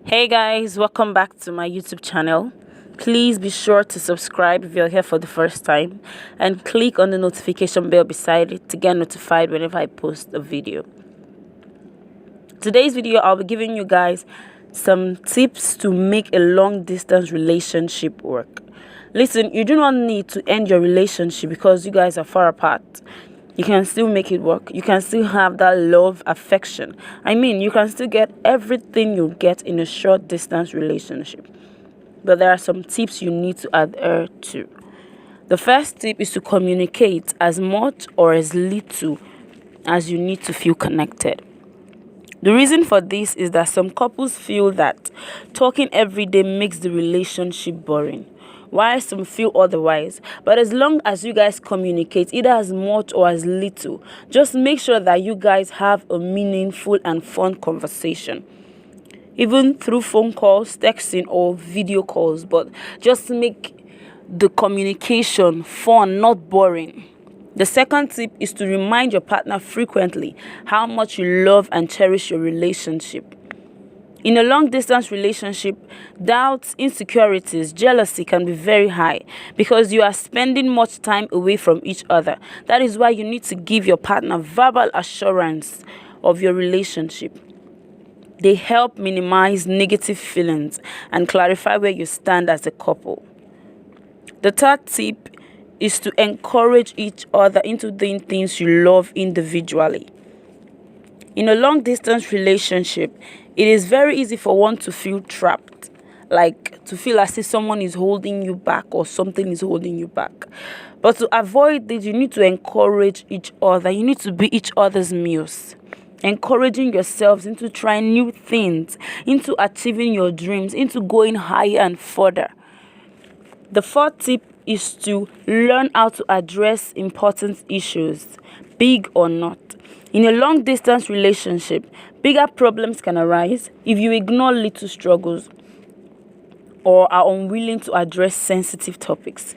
Hey guys, welcome back to my YouTube channel. Please be sure to subscribe if you're here for the first time and click on the notification bell beside it to get notified whenever I post a video. Today's video, I'll be giving you guys some tips to make a long distance relationship work. Listen, you do not need to end your relationship because you guys are far apart. You can still make it work. You can still have that love, affection. You can still get everything you get in a short distance relationship. But there are some tips you need to adhere to. The first tip is to communicate as much or as little as you need to feel connected. The reason for this is that some couples feel that talking every day makes the relationship boring, while some feel otherwise. But as long as you guys communicate, either as much or as little, just make sure that you guys have a meaningful and fun conversation. Even through phone calls, texting, or video calls, but just make the communication fun, not boring. The second tip is to remind your partner frequently how much you love and cherish your relationship. In a long-distance relationship, doubts, insecurities, jealousy can be very high because you are spending much time away from each other. That is why you need to give your partner verbal assurance of your relationship. They help minimize negative feelings and clarify where you stand as a couple. The third tip is to encourage each other into doing things you love individually. In a long-distance relationship, it is very easy for one to feel trapped, like to feel as if someone is holding you back or something is holding you back. But to avoid this, you need to encourage each other. You need to be each other's muse, encouraging yourselves into trying new things, into achieving your dreams, into going higher and further. The fourth tip is to learn how to address important issues, big or not. In a long-distance relationship, bigger problems can arise if you ignore little struggles or are unwilling to address sensitive topics.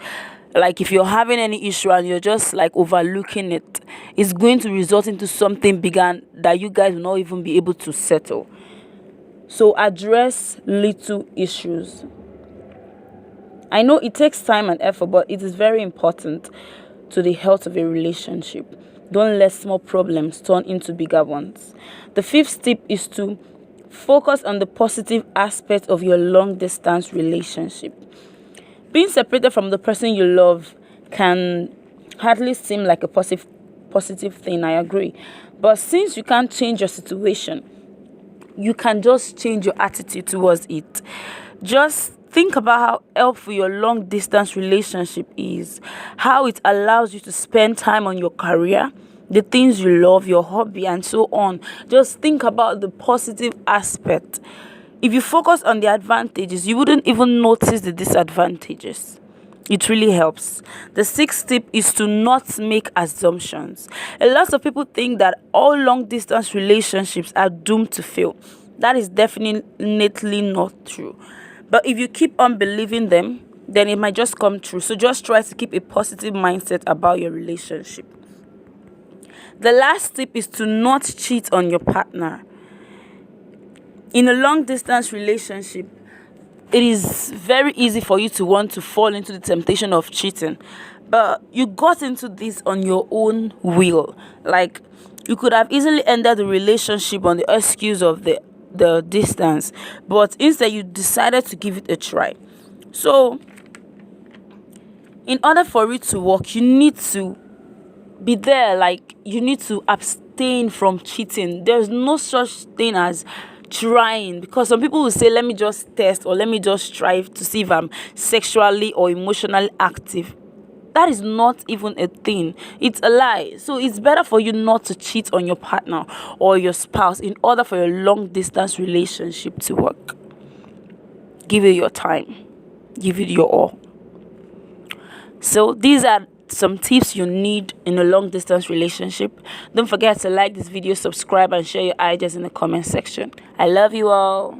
Like if you're having any issue and you're just like overlooking it, it's going to result into something bigger that you guys will not even be able to settle. So address little issues. I know it takes time and effort, but it is very important to the health of a relationship. Don't let small problems turn into bigger ones. The fifth tip is to focus on the positive aspect of your long-distance relationship. Being separated from the person you love can hardly seem like a positive thing, I agree. But since you can't change your situation, you can just change your attitude towards it. Just think about how helpful your long-distance relationship is, how it allows you to spend time on your career, the things you love, your hobby, and so on. Just think about the positive aspect. If you focus on the advantages, you wouldn't even notice the disadvantages. It really helps. The sixth tip is to not make assumptions. A lot of people think that all long-distance relationships are doomed to fail. That is definitely not true. But if you keep on believing them, then it might just come true. So just try to keep a positive mindset about your relationship. The last tip is to not cheat on your partner. In a long-distance relationship, it is very easy for you to want to fall into the temptation of cheating. But you got into this on your own will. Like, you could have easily ended the relationship on the excuse of the distance, but instead you decided to give it a try. So in order for it to work, you need to be there. Like, you need to abstain from cheating. There's no such thing as trying, because some people will say, let me just test or let me just strive to see if I'm sexually or emotionally active. That is not even a thing. It's a lie. So it's better for you not to cheat on your partner or your spouse in order for your long-distance relationship to work. Give it your time. Give it your all. So these are some tips you need in a long-distance relationship. Don't forget to like this video, subscribe, and share your ideas in the comment section. I love you all.